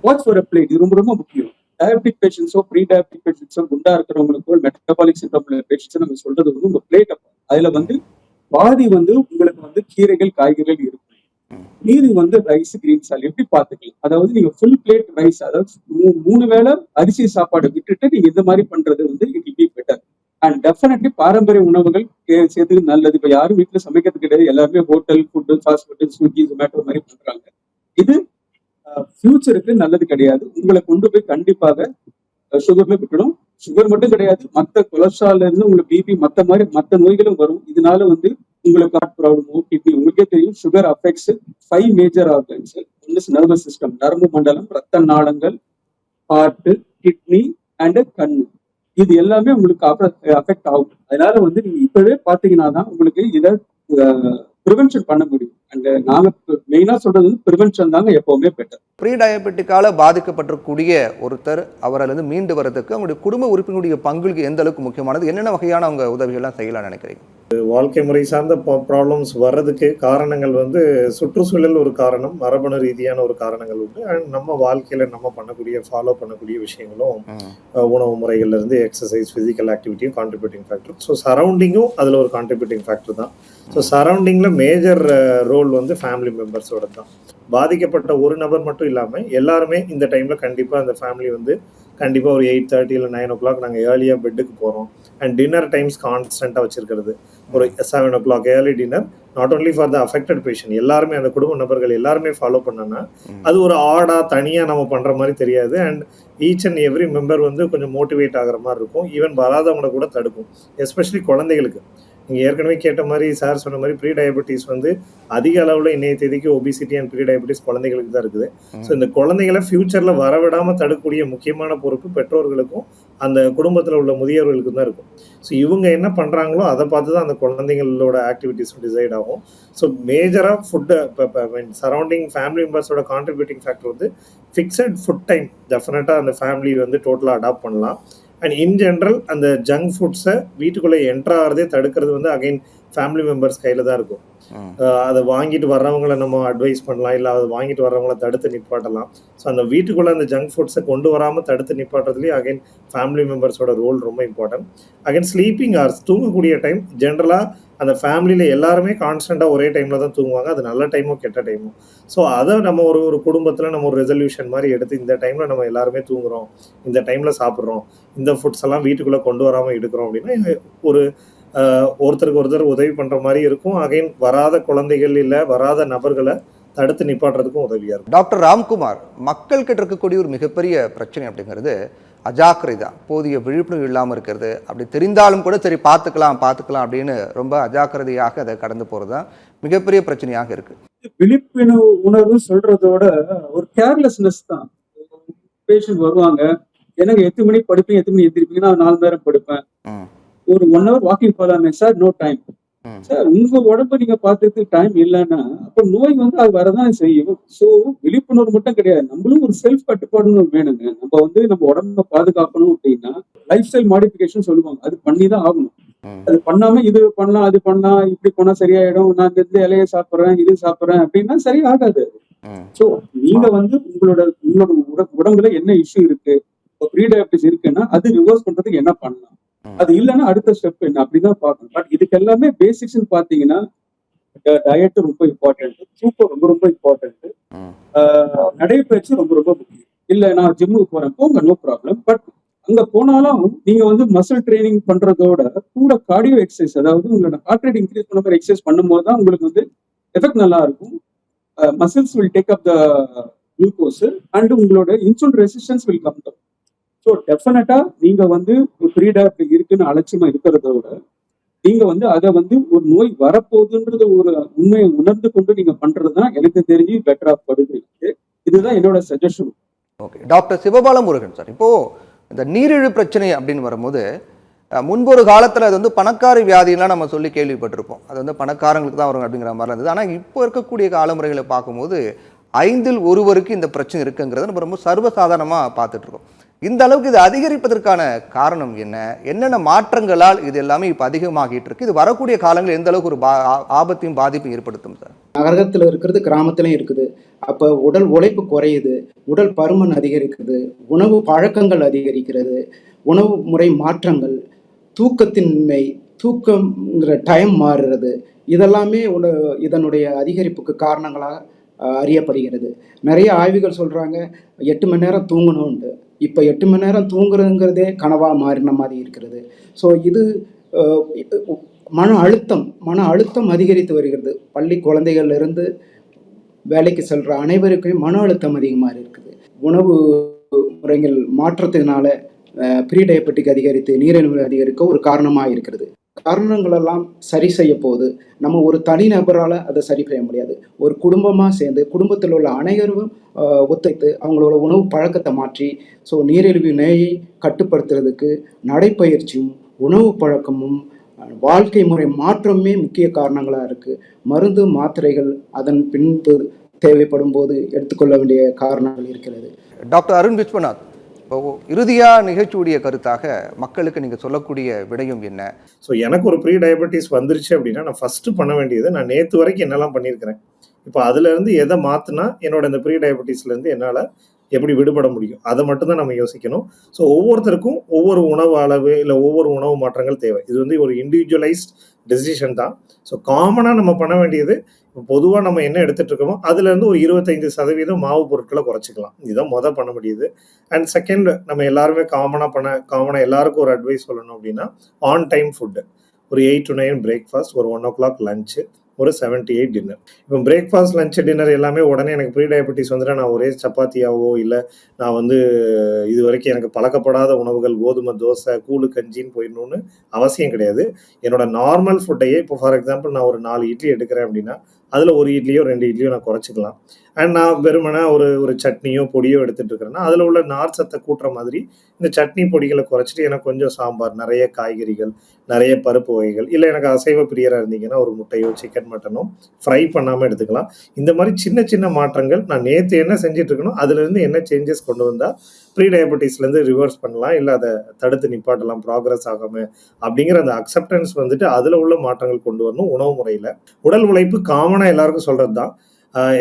வாட்ச் ஃபார் அ பிளேட், இது ரொம்ப ரொம்ப முக்கியம். டயபெட்டிக் பேஷன்ஸோ, ப்ரீ டயபெட்டிக் பேஷன்ஸோ, குண்டா இருக்கிறவங்களுக்கோ, மெட்டபாலிக் சிண்ட்ரோம் பேஷன்ஸோ நம்ம சொல்றது உங்க பிளேட். அதுல பாதி உங்களுக்கு கீரைகள், காய்கறிகள் இருக்கும், மீதி ரைஸ், கிரீன் சால் எப்படி பாத்துக்கலாம். அதாவது நீங்க ஃபுல் பிளேட் ரைஸ், அதாவது 3 வேளை அரிசி சாப்பாடு விட்டுட்டு நீங்க இந்த மாதிரி பண்றது it will be better. And definitely பாரம்பரிய உணவுகள் சேர்த்துக்கு நல்லது. இப்ப யாரும் வீட்டுல சமைக்கிறது கிடையாது, எல்லாருமே hotel food, fast food, Swiggy, Zomato மாதிரி பண்றாங்க. இது ஃபியூச்சருக்கு நல்லது கிடையாது. உங்களை கொண்டு போய் கண்டிப்பாக சுகர்ல விட்டுடும். சுகர் மட்டும் கிடையாது, மற்ற கொலஸ்ட்ரால்ல இருந்து உங்களுக்கு பிபி மற்ற நோய்களும் வரும். இதனால வந்து உங்களுக்கு ஹார்ட் ப்ராப்ளமோ கிட்னி, உங்களுக்கே தெரியும் சுகர் அஃபெக்ட்ஸ் 5 மேஜர் ஆர்கன்ஸ். ஒன்று நர்வஸ் சிஸ்டம், நரம்பு மண்டலம், ரத்த நாளங்கள், ஹார்ட், கிட்னி அண்ட் கண்ணு. இது எல்லாமே உங்களுக்கு அஃபெக்ட் ஆகும். அதனால வந்து நீங்க இப்பவே பாத்தீங்கன்னா தான் உங்களுக்கு இதை ப்ரிவென்ஷன் பண்ண முடியும். அண்ட் நாங்க மெயினா சொல்றது வந்து ப்ரிவென்ஷன் தாங்க எப்பவுமே பெட்டர். ப்ரீ டயபெட்டிக்கால பாதிக்கப்பட்டிருக்கக்கூடிய ஒருத்தர் அவரிலிருந்து மீண்டு வரதுக்கு அவங்களுடைய குடும்ப உறுப்பினருடைய பங்குக்கு எந்த அளவுக்கு முக்கியமானது, என்னென்ன வகையான அவங்க உதவிகள்லாம் செய்யலாம்னு நினைக்கிறீங்க? வாழ்க்கை முறை சார்ந்த ப்ராப்ளம்ஸ் வர்றதுக்கு காரணங்கள் வந்து சுற்றுச்சூழல் ஒரு காரணம், மரபணு ரீதியான ஒரு காரணங்கள் உண்டு. அண்ட் நம்ம வாழ்க்கையில நம்ம பண்ணக்கூடிய ஃபாலோ பண்ணக்கூடிய விஷயங்களும் உணவு முறைகள்ல இருந்து எக்ஸசைஸ், ஃபிசிக்கல் ஆக்டிவிட்டியும் கான்ட்ரிபியூட்டிங் ஃபேக்டர். ஸோ சரௌண்டிங்கும் அதில் ஒரு கான்ட்ரிபியூட்டிங் ஃபேக்டர் தான். ஸோ சரௌண்டிங்கில் மேஜர் ரோல் வந்து ஃபேமிலி மெம்பர்ஸோட தான். பாதிக்கப்பட்ட ஒரு நபர் மட்டும் இல்லாமல் எல்லாருமே இந்த டைமில் கண்டிப்பாக அந்த ஃபேமிலி வந்து கண்டிப்பாக ஒரு 8:30 இல்லை 9 o'clock நாங்கள் ஏர்லியாக பெட்டுக்கு போகிறோம். அண்ட் டின்னர் டைம்ஸ் கான்ஸ்டண்ட்டாக வச்சுருக்கிறது. ஒரு 7 o'clock early dinner, not only for the affected patient, எல்லாருமே அந்த குடும்ப நபர்கள் எல்லாருமே ஃபாலோ பண்ணோன்னா அது ஒரு ஆடாக தனியாக நம்ம பண்ணுற மாதிரி தெரியாது. And each and every member வந்து கொஞ்சம் மோட்டிவேட் ஆகிற மாதிரி இருக்கும். ஈவன் வராதவங்களை கூட தடுக்கும், எஸ்பெஷலி குழந்தைகளுக்கு. நீங்கள் ஏற்கனவே கேட்ட மாதிரி சார் சொன்ன மாதிரி ப்ரீ டயபெட்டிஸ் வந்து அதிக அளவில் இன்றைய தேதிக்கு ஒபிசிட்டி அண்ட் ப்ரீ டயபெட்டிஸ் குழந்தைகளுக்கு தான் இருக்குது. ஸோ இந்த குழந்தைகளை ஃபியூச்சரில் வரவிடாமல் தடுக்கக்கூடிய முக்கியமான பொறுப்பு பெற்றோர்களுக்கும் அந்த குடும்பத்தில் உள்ள முதியவர்களுக்கும் தான் இருக்கும். ஸோ இவங்க என்ன பண்ணுறாங்களோ அதை பார்த்து தான் அந்த குழந்தைங்களோட ஆக்டிவிட்டிஸும் டிசைட் ஆகும். ஸோ மேஜராக ஃபுட்டு சரௌண்டிங் ஃபேமிலி மெம்பர்ஸோட கான்ட்ரிபியூட்டிங் ஃபேக்டர் வந்து ஃபிக்ஸட் ஃபுட் டைம் டெஃபினட்டாக அந்த ஃபேமிலி வந்து டோட்டலாக அடாப்ட் பண்ணலாம். அண்ட் இன் ஜென்ரல் அந்த ஜங்க் ஃபுட்ஸை வீட்டுக்குள்ளே என்ட்ரு ஆகிறதே தடுக்கிறது வந்து அகைன் ஃபேமிலி மெம்பர்ஸ் கையில் தான் இருக்கும். அதை வாங்கிட்டு வர்றவங்களை நம்ம அட்வைஸ் பண்ணலாம், இல்லை அதை வாங்கிட்டு வர்றவங்கள தடுத்து நிப்பாட்டலாம். ஸோ அந்த வீட்டுக்குள்ளே அந்த ஜங்க் ஃபுட்ஸை கொண்டு வராமல் தடுத்து நிப்பாட்டுறதுலேயே அகைன் ஃபேமிலி மெம்பர்ஸோட ரோல் ரொம்ப இம்பார்ட்டன்ட். அகைன் ஸ்லீப்பிங் ஹவர்ஸ், தூங்கக்கூடிய டைம் ஜென்ரலாக அந்த ஃபேமிலியில் எல்லாருமே கான்ஸ்டண்ட்டாக ஒரே டைமில் தான் தூங்குவாங்க. அது நல்ல டைமோ கெட்ட டைமோ. ஸோ அதை நம்ம ஒரு குடும்பத்தில் நம்ம ஒரு ரெசல்யூஷன் மாதிரி எடுத்து இந்த டைமில் நம்ம எல்லாருமே தூங்குறோம், இந்த டைமில் சாப்பிட்றோம், இந்த ஃபுட்ஸ் எல்லாம் வீட்டுக்குள்ளே கொண்டு வராமல் எடுக்கிறோம் அப்படின்னா ஒரு ஒருத்தருக்கு ஒருத்தர் உதவி பண்ணுற மாதிரி இருக்கும். அகைன் வராத குழந்தைகள் இல்லை வராத நபர்களை தடுத்து நிப்பாட்டுறதுக்கும் உதவியாக இருக்கும். டாக்டர் ராம்குமார், மக்கள் கிட்ட இருக்கக்கூடிய ஒரு மிகப்பெரிய பிரச்சனை அப்படிங்கிறது அஜாக்கிரதை தான். போதிய விழிப்புணர்வு இல்லாமல் இருக்கிறது. அப்படி தெரிந்தாலும் கூட சரி பார்த்துக்கலாம் அப்படின்னு ரொம்ப அஜாக்கிரதையாக அதை கடந்து போகிறது தான் மிகப்பெரிய பிரச்சனையாக இருக்கு. விழிப்புணர்வு சொல்றதோட ஒரு கேர்லெஸ்னஸ் தான். பேஷண்ட் வருவாங்க, எனக்கு 8 மணிக்கு படுப்பேன், 8 மணி எந்திரிப்பீங்கன்னா 4 மணி நேரம் படுப்பேன், ஒரு 1 hour வாக்கிங் போகலாமே சார், நோ டைம் சார். உங்க உடம்பு நீங்க பார்த்துட்டு டைம் இல்லைன்னா அப்ப நோய் வந்து அது வரதான் செய்யும். ஸோ விழிப்புணர்வு மட்டும் கிடையாது, நம்மளும் ஒரு செல்ஃப் கட்டுப்பாடுன்னு வேணுங்க. நம்ம வந்து நம்ம உடம்ப பாதுகாக்கணும் அப்படின்னா லைஃப் ஸ்டைல் மாடிஃபிகேஷன் சொல்லுவாங்க, அது பண்ணி தான் ஆகணும். அது பண்ணாம இது பண்ணலாம் அது பண்ணலாம் இப்படி பண்ணா சரியாயிடும், நான் இந்த இலையை சாப்பிட்றேன் இது சாப்பிட்றேன் அப்படின்னா சரியாகாது. ஸோ நீங்க வந்து உங்களோட உடம்புல என்ன இஷ்யூ இருக்கு, ப்ரீ டயபெட்டிஸ் இருக்குன்னா அது ரிவர்ஸ் பண்றதுக்கு என்ன பண்ணலாம், அது இல்லைன்னா அடுத்த ஸ்டெப் என்ன அப்படிதான் பார்க்கணும். பட் இதுக்கு எல்லாமே பேசிக்ஸ் பாத்தீங்கன்னா டயட் ரொம்ப இம்பார்ட்டன்ட், தூக்கம் ரொம்ப ரொம்ப இம்பார்ட்டன்ட், நடைப்பயிற்சி ரொம்ப ரொம்ப முக்கியம். இல்ல நான் ஜிம்முக்கு போறேன் போங்க, நோ ப்ராப்ளம். பட் அங்க போனாலும் நீங்க வந்து மசில் ட்ரைனிங் பண்றதோட கூட கார்டியோ எக்ஸசைஸ், அதாவது உங்களோட ஹார்ட் ரேட் இன்க்ரீஸ் பண்ண மாதிரி எக்ஸசைஸ் பண்ணும்போது தான் உங்களுக்கு வந்து எஃபெக்ட் நல்லா இருக்கும். Muscles will take up the glucose and உங்களோட insulin resistance will come down. So டெஃபினட்டா நீங்க வந்து ப்ரீ டயபெட்டிஸ் இருக்குன்னு அலட்சியமா இருக்கிறத விட நீங்க வந்து அதை வந்து ஒரு நோய் வரப்போகுதுன்றது ஒரு உண்மையை உணர்ந்து கொண்டு நீங்க பண்றதுதான் எனக்கு தெரிஞ்சு பெட்டரா படுது. இதுதான் என்னோட suggestion. Okay doctor Sivapala Murugan sir, இப்போ இந்த நீரிழிவு பிரச்சனை அப்படின்னு வரும்போது முன்பு ஒரு காலத்தில் அது வந்து பணக்கார வியாதிலாம் நம்ம சொல்லி கேள்விப்பட்டிருப்போம். அது வந்து பணக்காரங்களுக்கு தான் வரும் அப்படிங்கிற மாதிரி இருந்தது. ஆனால் இப்போ இருக்கக்கூடிய காலமுறைகளை பார்க்கும்போது 5 ஒருவருக்கு இந்த பிரச்சனை இருக்குங்கிறத நம்ம ரொம்ப சர்வசாதாரணமாக பார்த்துட்டு இருக்கோம். இந்த அளவுக்கு இது அதிகரிப்பதற்கான காரணம் என்ன, என்னென்ன மாற்றங்களால் இது எல்லாமே இப்போ அதிகமாகிட்டு இருக்கு, இது வரக்கூடிய காலங்களில் எந்த அளவுக்கு ஒரு ஆபத்தையும் பாதிப்பையும் ஏற்படுத்தும் சார்? நகரத்தில் இருக்கிறது கிராமத்திலையும் இருக்குது. அப்போ உடல் உழைப்பு குறையுது, உடல் பருமன் அதிகரிக்குது, உணவு பழக்கங்கள் அதிகரிக்கிறது, உணவு முறை மாற்றங்கள், தூக்கத்தின்மை, தூக்கங்கிற டைம் மாறுறது, இதெல்லாமே இதனுடைய அதிகரிப்புக்கு காரணங்களாக அறியப்படுகிறது. நிறைய ஆய்வுகள் சொல்கிறாங்க 8 மணி நேரம் தூங்கணும்ன்ட்டு. இப்போ 8 மணி நேரம் தூங்குறதுங்கிறதே கனவாக மாறின மாதிரி இருக்கிறது. ஸோ இது மன அழுத்தம் அதிகரித்து வருகிறது. பள்ளி குழந்தைகள்லேருந்து வேலைக்கு செல்கிற அனைவருக்கும் மன அழுத்தம் அதிகமாக இருக்குது. உணவு முறைகள் மாற்றத்தினால ப்ரீ டயபெட்டிக் அதிகரித்து நீரிழிவு அதிகரிக்க ஒரு காரணமாக இருக்கிறது. காரணங்களெல்லாம் சரி செய்ய போது நம்ம ஒரு தனிநபரால் அதை சரி செய்ய முடியாது. ஒரு குடும்பமாக சேர்ந்து குடும்பத்தில் உள்ள அனைவரும் ஒத்துழைத்து அவங்களோட உணவு பழக்கத்தை மாற்றி நீரிழிவு நோயை கட்டுப்படுத்துறதுக்கு நடைப்பயிற்சியும் உணவு பழக்கமும் வாழ்க்கை முறை மாற்றமே முக்கிய காரணங்களாக இருக்குது. மருந்து மாத்திரைகள் அதன் பின்பு தேவைப்படும் போது எடுத்துக்கொள்ள வேண்டிய காரணங்கள் இருக்கிறது. டாக்டர் அருண் விஸ்வநாத், இப்போ இறுதியா நிகழ்ச்சியுடைய கருத்தாக மக்களுக்கு நீங்க சொல்லக்கூடிய விடயம் என்ன? ஸோ எனக்கு ஒரு ப்ரீ டயபெட்டிஸ் வந்துருச்சு அப்படின்னா நான் ஃபஸ்ட்டு பண்ண வேண்டியது, நான் நேற்று வரைக்கும் என்னெல்லாம் பண்ணியிருக்கிறேன், இப்போ அதுலேருந்து எதை மாற்றினா என்னோட இந்த ப்ரீ டயபெட்டிஸ்லேருந்து என்னால் எப்படி விடுபட முடியும், அதை மட்டும்தான் நம்ம யோசிக்கணும். ஸோ ஒவ்வொருத்தருக்கும் ஒவ்வொரு உணவு அளவு இல்லை ஒவ்வொரு உணவு மாற்றங்கள் தேவை. இது வந்து ஒரு இண்டிவிஜுவலைஸ்ட் டெசிஷன் தான். ஸோ காமனாக நம்ம பண்ண வேண்டியது, இப்போ பொதுவாக நம்ம என்ன எடுத்துகிட்டு இருக்கோமோ அதுலேருந்து ஒரு 25% மாவு பொருட்களை குறைச்சிக்கலாம். இதுதான் பண்ண முடியுது. அண்ட் செகண்ட், நம்ம எல்லாருமே காமனாக எல்லாருக்கும் ஒரு அட்வைஸ் சொல்லணும் அப்படின்னா, ஆன் டைம் ஃபுட்டு. ஒரு 8 to 9 பிரேக்ஃபாஸ்ட், ஒரு 1 o'clock லஞ்சு, ஒரு 7 to 8 டின்னர். இப்போ பிரேக்ஃபாஸ்ட் லஞ்சு டின்னர் எல்லாமே உடனே எனக்கு ப்ரீ டயபெட்டிஸ் வந்துட்டு நான் ஒரே சப்பாத்தியாவோ இல்லை நான் வந்து இது வரைக்கும் எனக்கு பழக்கப்படாத உணவுகள் கோதுமை தோசை கூழு கஞ்சின்னு போயிடணும்னு அவசியம் கிடையாது. என்னோட நார்மல் ஃபுட்டையே இப்போ ஃபார் எக்ஸாம்பிள் நான் ஒரு 4 இட்லி எடுக்கிறேன் அப்படின்னா அதில் ஒரு இட்லியோ 2 இட்லியோ நான் குறைச்சிக்கலாம். அண்ட் நான் வெறுமனே ஒரு சட்னியோ பொடியோ எடுத்துகிட்டு இருக்கிறேன்னா அதில் உள்ள நார் சத்தை கூட்டுற மாதிரி இந்த சட்னி பொடிகளை குறைச்சிட்டு எனக்கு கொஞ்சம் சாம்பார், நிறைய காய்கறிகள், நிறைய பருப்பு வகைகள், இல்லை எனக்கு அசைவ பிரியராக இருந்தீங்கன்னா ஒரு முட்டையோ சிக்கன் மட்டனோ ஃப்ரை பண்ணாமல் எடுத்துக்கலாம். இந்த மாதிரி சின்ன சின்ன மாற்றங்கள் நான் நேற்று என்ன செஞ்சுட்டு இருக்கணும் அதுலேருந்து என்ன சேஞ்சஸ் கொண்டு வந்தால் ப்ரீ டயபெட்டிஸ்லேருந்து ரிவர்ஸ் பண்ணலாம், இல்லை அதை தடுத்து நிப்பாட்டலாம் ப்ராக்ரஸ் ஆகாமல் அப்படிங்கிற அந்த அக்செப்டன்ஸ் வந்துட்டு அதில் உள்ள மாற்றங்கள் கொண்டு வரணும். உணவு முறையில் உடல் உழைப்பு காமனாக எல்லாருக்கும் சொல்கிறது தான்.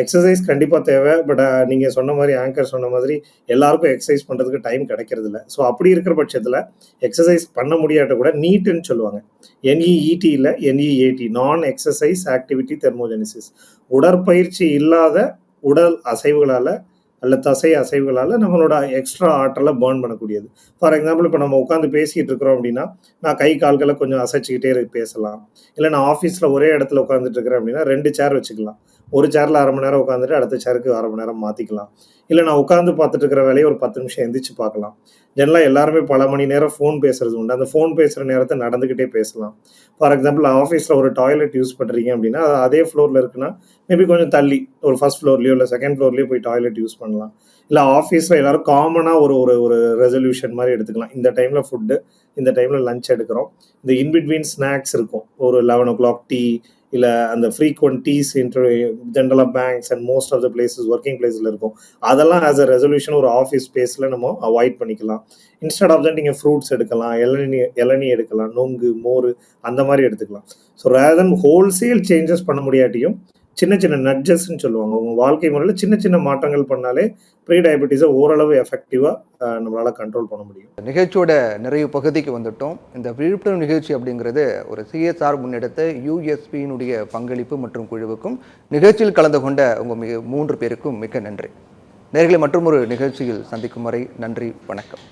எக்ஸசைஸ் கண்டிப்பாக தேவை. பட் நீங்கள் சொன்ன மாதிரி ஆங்கர் சொன்ன மாதிரி எல்லாருக்கும் எக்ஸசைஸ் பண்ணுறதுக்கு டைம் கிடைக்கிறது இல்லை. ஸோ அப்படி இருக்கிற பட்சத்தில் எக்ஸசைஸ் பண்ண முடியாட்ட கூட நீட்டுன்னு சொல்லுவாங்க. NEET இல்லை NEAT, நான் எக்ஸசைஸ் ஆக்டிவிட்டி தெர்மோஜெனிசிஸ். உடற்பயிற்சி இல்லாத உடல் அசைவுகளால் அல்ல தசை அசைவுகளால் நம்மளோட எக்ஸ்ட்ரா ஆற்றலை பேர்ன் பண்ணக்கூடியது. ஃபார் எக்ஸாம்பிள் இப்போ நம்ம உட்காந்து பேசிகிட்டு இருக்கிறோம் அப்படின்னா நான் கை கால்களை கொஞ்சம் அசைச்சிக்கிட்டே பேசலாம். இல்லை நான் ஆஃபீஸில் ஒரே இடத்துல உட்காந்துட்டு இருக்கிறேன் அப்படின்னா 2 சேர் வச்சுக்கலாம். ஒரு சேரில் 1/2 மணி நேரம் உட்காந்துட்டு அடுத்த சேருக்கு 1/2 மணி நேரம் மாற்றிக்கலாம். இல்லை நான் உட்காந்து பார்த்துட்டு இருக்கிற வேலையை ஒரு 10 நிமிஷம் எந்திரிச்சு பார்க்கலாம். ஜெனரலாக எல்லாருமே பல மணி நேரம் ஃபோன் பேசுறது உண்டு. அந்த ஃபோன் பேசுகிற நேரத்தை நடந்துக்கிட்டே பேசலாம். ஃபார் எக்ஸாம்பிள் ஆஃபீஸில் ஒரு டாய்லெட் யூஸ் பண்ணுறீங்க அப்படின்னா அது அதே ஃப்ளோரில் இருக்குன்னா மேபி கொஞ்சம் தள்ளி ஒரு ஃபர்ஸ்ட் ஃப்ளோர்லேயோ இல்லை செகண்ட் ஃப்ளோர்லேயோ போய் டாய்லெட் யூஸ் பண்ணலாம். இல்லை ஆஃபீஸில் எல்லோரும் காமனாக ஒரு ரெசல்யூஷன் மாதிரி எடுத்துக்கலாம். இந்த டைமில் ஃபுட்டு, இந்த டைமில் லஞ்ச் எடுக்கிறோம். இந்த இன்பிட்வீன் ஸ்நாக்ஸ் இருக்கும். ஒரு 11 o'clock டீ, இல்லை அந்த ஃப்ரீக்வெண்ட் டீஸ் ஜென்ரலாக banks and most of the places working பிளேஸில் இருக்கும். அதெல்லாம் ஆஸ் அ ரெசல்யூஷன் ஒரு ஆஃபீஸ் ஸ்பேஸில் நம்ம அவாய்ட் பண்ணிக்கலாம். இன்ஸ்டெட் ஆஃப் தட் நீங்கள் ஃப்ரூட்ஸ் எடுக்கலாம், இளநீ எடுக்கலாம், நொங்கு, மோர் அந்த மாதிரி எடுத்துக்கலாம். So rather than wholesale changes பண்ண முடியாட்டியும் சின்ன சின்ன நட்ஜஸ்ன்னு சொல்லுவாங்க. உங்கள் வாழ்க்கை முறையில் சின்ன சின்ன மாற்றங்கள் பண்ணாலே ப்ரீ டயபெட்டிஸை ஓரளவு எஃபெக்டிவாக நம்மளால் கண்ட்ரோல் பண்ண முடியும். நிகழ்ச்சியோட நிறைய பகுதிக்கு வந்துட்டோம். இந்த விழிப்புணர்வு நிகழ்ச்சி அப்படிங்கிறது ஒரு CSR முன்னெடுத்த USPயினுடைய பங்களிப்பு மற்றும் குழுவுக்கும் நிகழ்ச்சியில் கலந்து கொண்ட உங்கள் 3 பேருக்கும் மிக்க நன்றி. நேர்களை மற்றும் ஒரு நிகழ்ச்சியில் சந்திக்கும் வரை நன்றி, வணக்கம்.